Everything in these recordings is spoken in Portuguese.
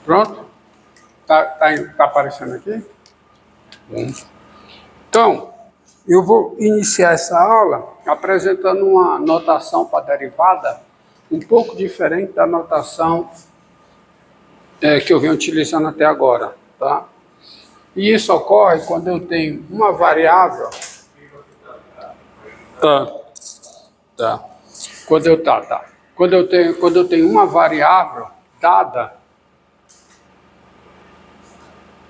Pronto? Tá aparecendo aqui? Bom. Então, eu vou iniciar essa aula apresentando uma notação para derivada um pouco diferente da notação que eu venho utilizando até agora, tá? E isso ocorre quando eu tenho uma variável. Tá. Quando eu tenho uma variável dada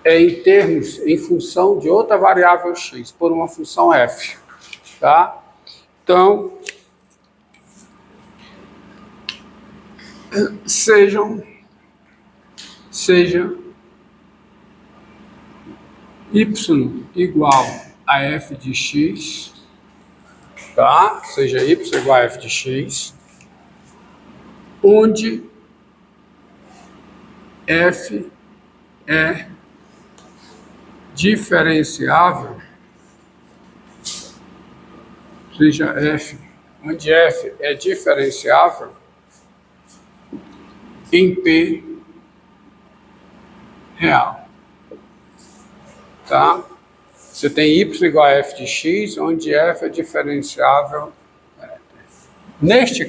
em função de outra variável x por uma função f, tá? Então, seja y igual a f de x, tá? Seja y igual a f de x, onde f é diferenciável, seja f, onde f é diferenciável em p real, tá? Você tem y igual a f de x, onde f é diferenciável. Nesta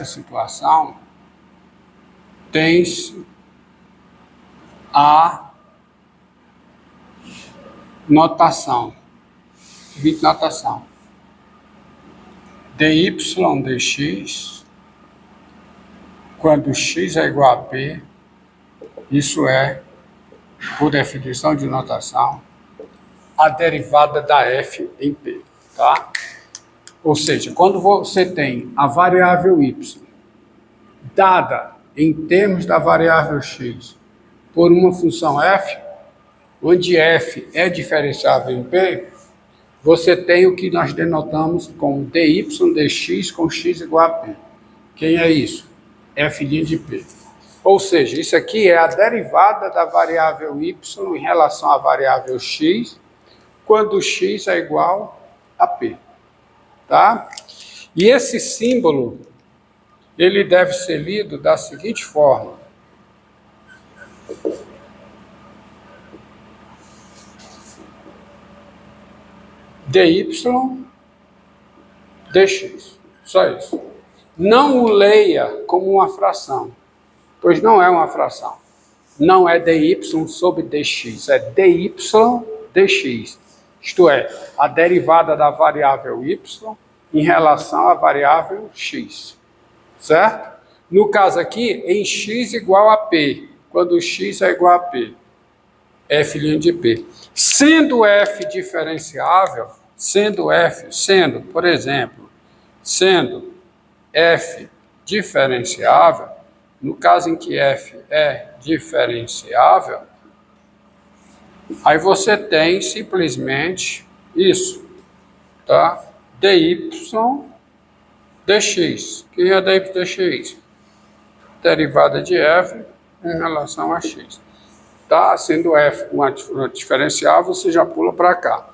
situação, tem-se a notação, dy dx, quando x é igual a p, isso é, por definição de notação, a derivada da f em p, tá? Ou seja, quando você tem a variável y dada em termos da variável x por uma função f, onde f é diferenciável em p, você tem o que nós denotamos como dy dx com x igual a p. Quem é isso? F' de p. Ou seja, isso aqui é a derivada da variável y em relação à variável x, quando x é igual a p. Tá? E esse símbolo, ele deve ser lido da seguinte forma. dy dx. Só isso. Não o leia como uma fração, pois não é uma fração. Não é dy sobre dx, é dy dx. Isto é, a derivada da variável y em relação à variável x. Certo? No caso aqui, em x igual a p, quando x é igual a p, f' de p. Sendo f diferenciável, por exemplo, sendo f diferenciável, no caso em que f é diferenciável, aí você tem simplesmente isso, tá? dy dx. Que é dy dx? Derivada de f em relação a x. Tá? Sendo f uma diferencial, você já pula para cá.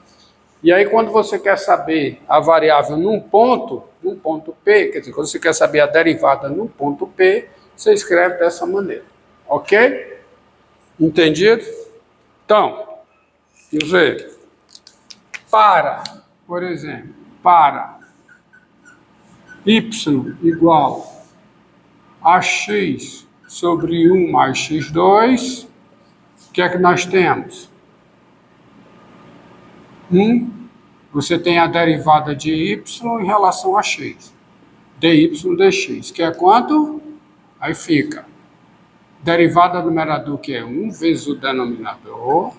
E aí, quando você quer saber a variável num ponto P, quer dizer, quando você quer saber a derivada num ponto P, você escreve dessa maneira. Ok? Entendido? Então, vamos ver. Por exemplo, para y igual a x sobre 1 mais x2, o que é que nós temos? Você tem a derivada de y em relação a x. dy dx, que é quanto? Aí fica derivada do numerador, que é 1 vezes o denominador,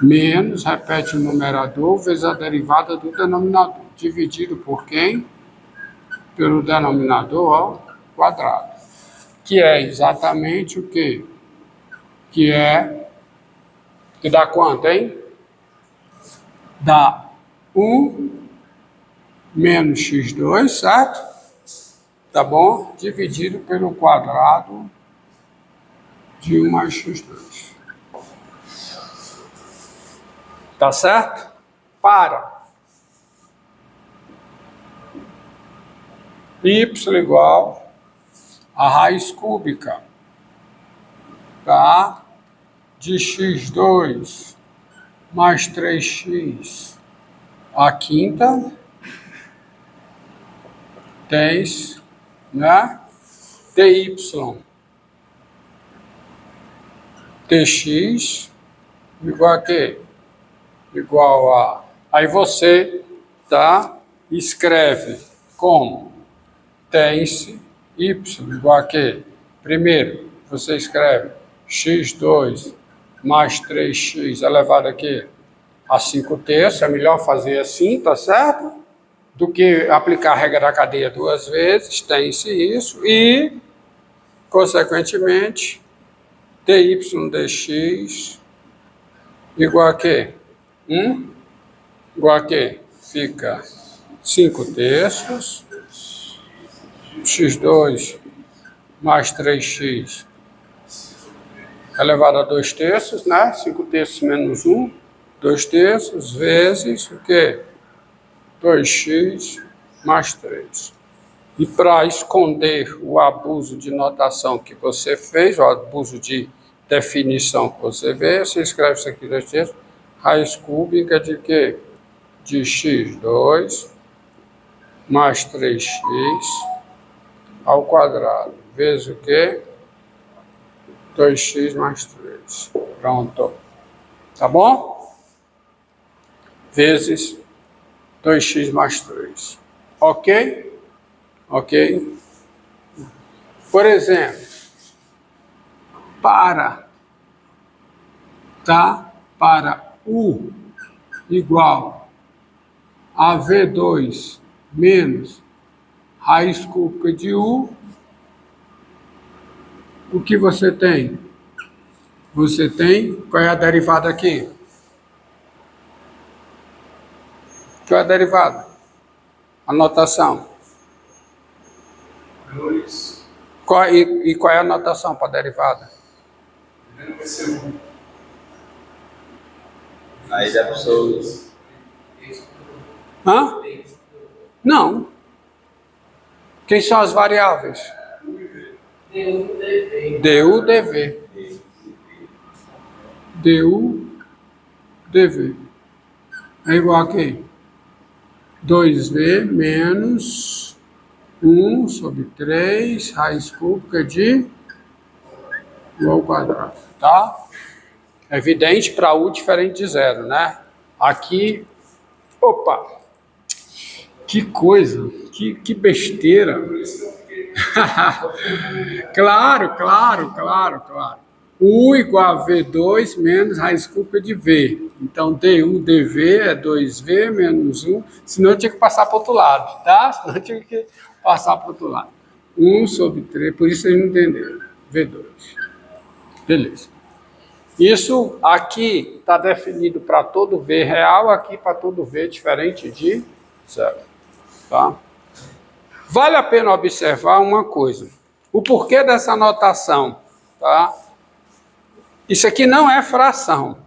menos, repete o numerador, vezes a derivada do denominador, dividido por quem? Pelo denominador ao quadrado. Que é exatamente o quê? Que dá quanto, hein? Dá 1 menos x2, certo? Tá bom? Dividido pelo quadrado de 1 mais x2. Tá certo? Para y igual a raiz cúbica, tá? De x2 mais 3x, a quinta, tens, né? dy, dx, igual a quê? Igual a... Aí você, tá? Escreve como? Tens y igual a quê? Primeiro, você escreve x2 mais 3x elevado a quê? A 5/3, é melhor fazer assim, tá certo? Do que aplicar a regra da cadeia duas vezes, tem-se isso, e, consequentemente, dy dx igual a quê? Igual a quê? Fica 5/3, x2 mais 3x elevado a 2/3, né? 5/3 menos 1, 2/3, vezes o quê? 2x mais 3. E para esconder o abuso de notação que você fez, o abuso de definição que você vê, você escreve isso aqui 2/3, raiz cúbica de quê? De x2 mais 3x ao quadrado, vezes o quê? 2x mais 3. Pronto. Tá bom? Vezes 2x mais 3. Ok? Ok? Por exemplo, para U igual a V2 menos raiz cúbica de U, o que você tem? Você tem, qual é a derivada aqui? Qual é a derivada? A notação. 2. Qual é a notação para a derivada? Vai ser 1. Aí dá para os... Hã? Não. Quem são as variáveis? du, dv. du, dv. É igual a quê? 2v menos 1 sobre 3, raiz cúbica de U ao quadrado, tá? É evidente para U diferente de zero, né? Aqui, opa, que coisa, que besteira. Claro. U igual a V2 menos raiz cúbica de V. Então, du dv é 2v menos 1, senão eu tinha que passar para o outro lado, tá? Senão eu tinha que passar para o outro lado. 1 sobre 3, por isso vocês não entenderam. V2. Beleza. Isso aqui está definido para todo V real, aqui para todo V diferente de zero. Tá? Vale a pena observar uma coisa. O porquê dessa notação, tá? Isso aqui não é fração.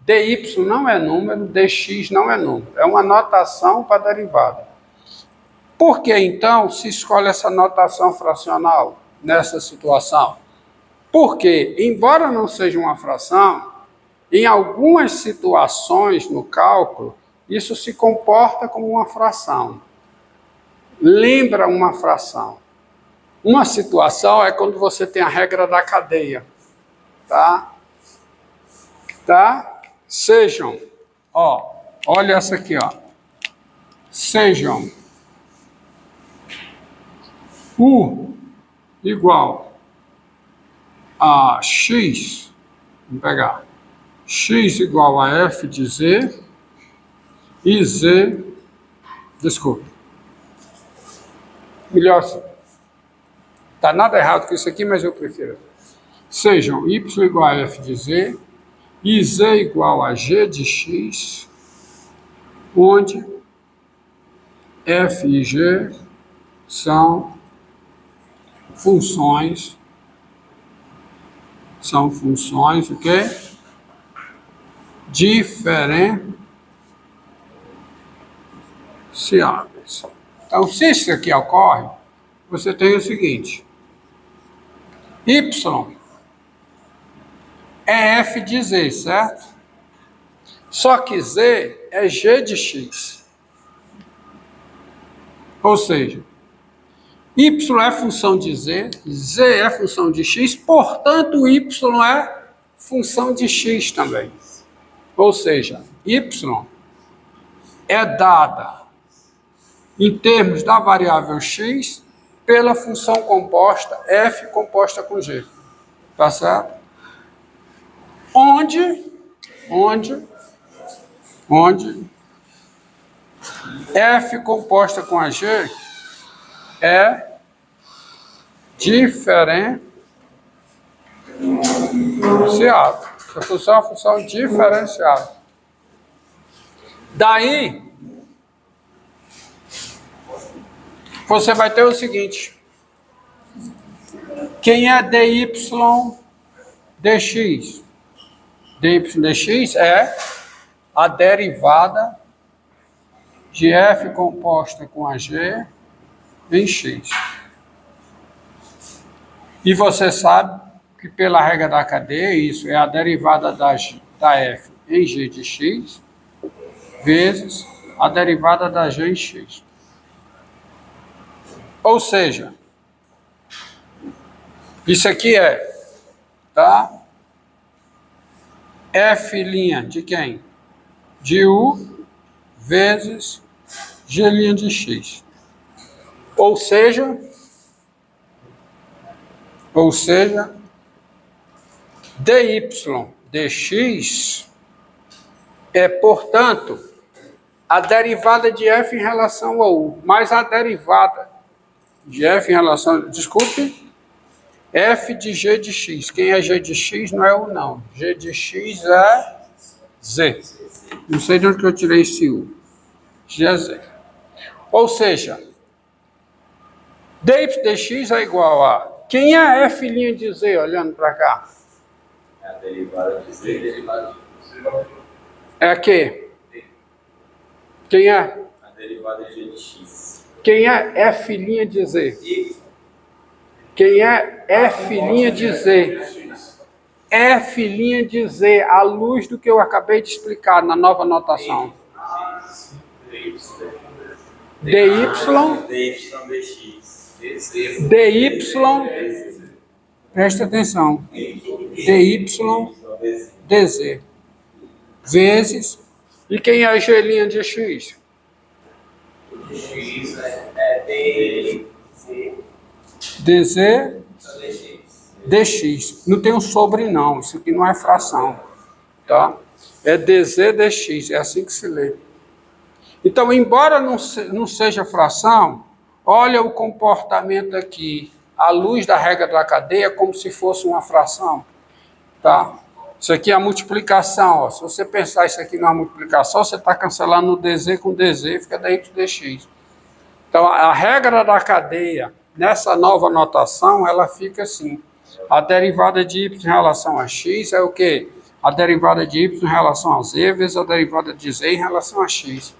dy não é número, dx não é número. É uma notação para derivada. Por que, então, se escolhe essa notação fracional nessa situação? Porque, embora não seja uma fração, em algumas situações no cálculo, isso se comporta como uma fração. Lembra uma fração. Uma situação é quando você tem a regra da cadeia, tá? Tá? Sejam, ó, olha essa aqui, ó. Sejam U igual a x, vamos pegar, x igual a f de z e z, desculpa, melhor assim. Tá nada errado com isso aqui, mas eu prefiro. Sejam y igual a f de z e z igual a g de x, onde f e g são funções, o quê? Diferenciáveis. Então, se isso aqui ocorre, você tem o seguinte: Y é f de z, certo? Só que z é g de x. Ou seja, y é função de z, z é função de x, portanto, y é função de x também. Ou seja, y é dada em termos da variável x pela função composta f composta com g. Tá certo? Onde f composta com a g é diferenciado. Essa função é uma função diferenciada. Daí, você vai ter o seguinte. Quem é dy dx? Dy dx é a derivada de f composta com a g em x. E você sabe que pela regra da cadeia, isso é a derivada da f em g de x vezes a derivada da g em x. Ou seja, isso aqui é, tá? F' de quem? De u vezes g' de x. Ou seja, dy dx é, portanto, a derivada de f em relação a u, mais a derivada de f em relação, desculpe, f de g de x. Quem é g de x não é u, não. G de x é z. Não sei de onde que eu tirei esse u. G é z. Ou seja, dy dx é igual a... Quem é f' de z, olhando para cá? É a derivada de z. É que? Quem é? A derivada de g de x. Quem é f' de z? Quem é f' de z? F' de z, à luz do que eu acabei de explicar na nova notação. dy presta atenção, dy dz vezes, e quem é g' de x? X é dz dx. Não tem um sobre não, isso aqui não é fração, tá? É dz dx, é assim que se lê. Então, embora não seja fração, olha o comportamento aqui, à luz da regra da cadeia, como se fosse uma fração, tá? Isso aqui é a multiplicação, ó. Se você pensar isso aqui numa multiplicação, você está cancelando o dz com dz, fica dy dx. Então, a regra da cadeia, nessa nova notação, ela fica assim. A derivada de y em relação a x é o quê? A derivada de y em relação a z vezes a derivada de z em relação a x.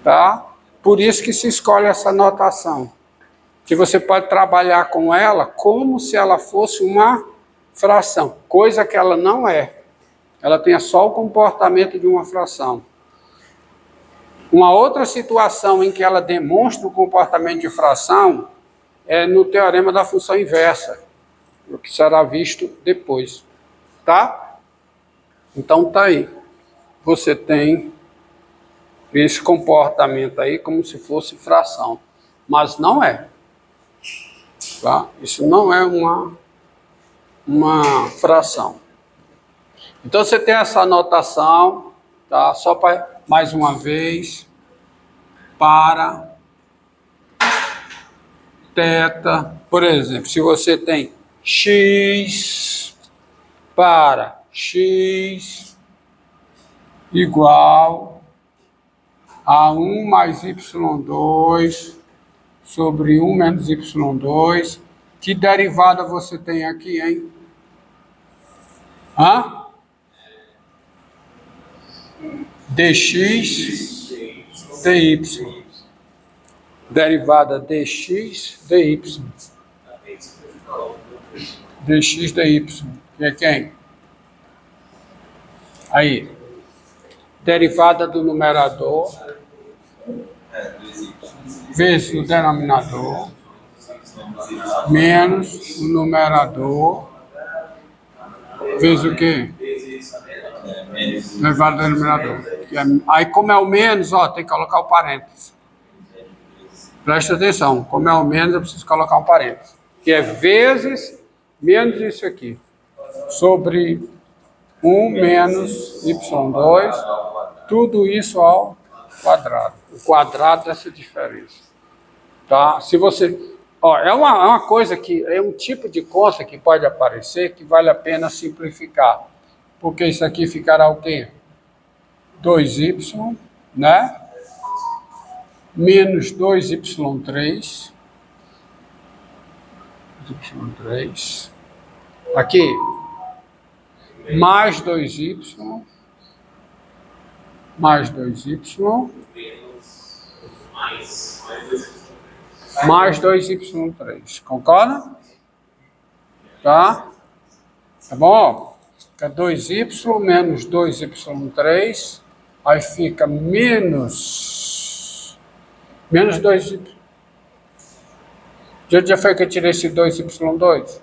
Tá? Por isso que se escolhe essa notação. Que você pode trabalhar com ela como se ela fosse uma fração, coisa que ela não é. Ela tem só o comportamento de uma fração. Uma outra situação em que ela demonstra o comportamento de fração é no teorema da função inversa, o que será visto depois, tá? Então tá aí. Você tem esse comportamento aí como se fosse fração, mas não é. Tá? Isso não é uma fração. Então você tem essa anotação, tá? Só para mais uma vez, para θ, por exemplo, se você tem x para x igual a 1 mais y2 sobre 1 menos y2, que derivada você tem aqui, hein? Hã? dx dy. Derivada dx dy. dx dy, que é quem? Aí, derivada do numerador vezes o denominador menos o numerador vezes o quê? Derivada do denominador. Aí, como é o menos, ó, tem que colocar o parênteses. Presta atenção, como é o menos, eu preciso colocar um parênteses. Que é vezes menos isso aqui. Sobre 1 menos y2, tudo isso ao quadrado. O quadrado dessa diferença. Tá? Se você... Ó, é uma coisa que... É um tipo de conta que pode aparecer que vale a pena simplificar. Porque isso aqui ficará o quê? 2y, né? Menos 2y3. y3. Aqui. Mais 2y. Mais 2y. Mais 2y3. Concorda? Tá? Tá bom? Fica 2y menos 2y3. Aí fica menos 2y. De onde já foi que eu tirei esse 2y2?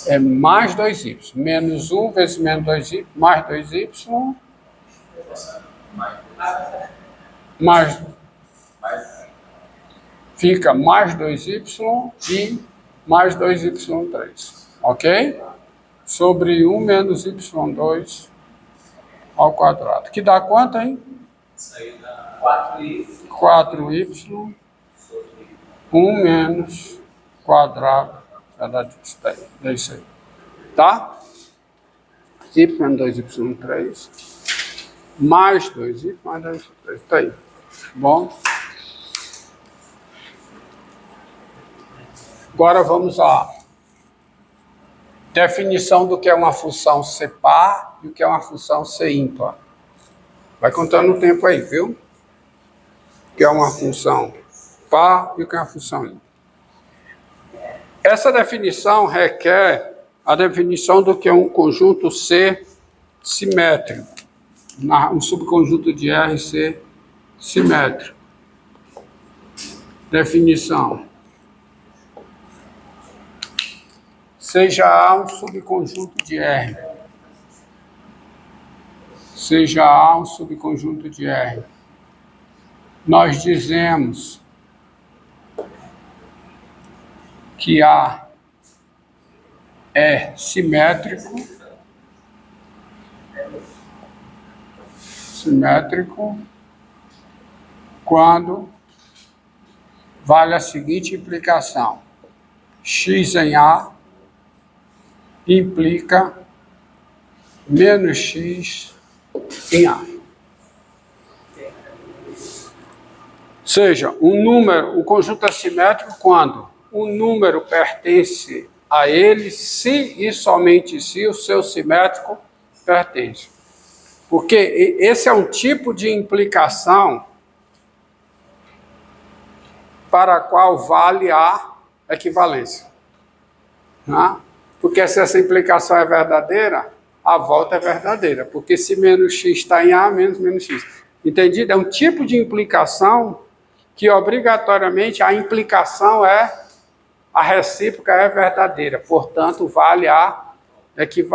É mais 2y. Menos 1 vezes menos 2y. Mais 2y. Mais. Fica mais 2y e mais 2y3. Ok? Sobre 1 menos y2 ao quadrado. Que dá quanto, hein? 4y 1 menos quadrado. É isso aí. Tá? y menos 2y3 mais 2y mais 2y3. Tá aí. Bom. Agora vamos à definição do que é uma função ser par e o que é uma função ser ímpar. Vai contando o tempo aí, viu? O que é uma função par e o que é uma função ímpar. Essa definição requer a definição do que é um conjunto C simétrico. Um subconjunto de R ser simétrico. Definição. Seja A um subconjunto de R. Seja A um subconjunto de R. Nós dizemos que A é simétrico quando vale a seguinte implicação: x em A implica menos x em A. Seja, o conjunto é simétrico quando o número pertence a ele, se e somente se o seu simétrico pertence. Porque esse é um tipo de implicação para a qual vale a equivalência. Né? Porque se essa implicação é verdadeira, a volta é verdadeira. Porque se menos x está em A, menos x. Entendido? É um tipo de implicação que obrigatoriamente a implicação a recíproca é verdadeira. Portanto, vale a equivalência.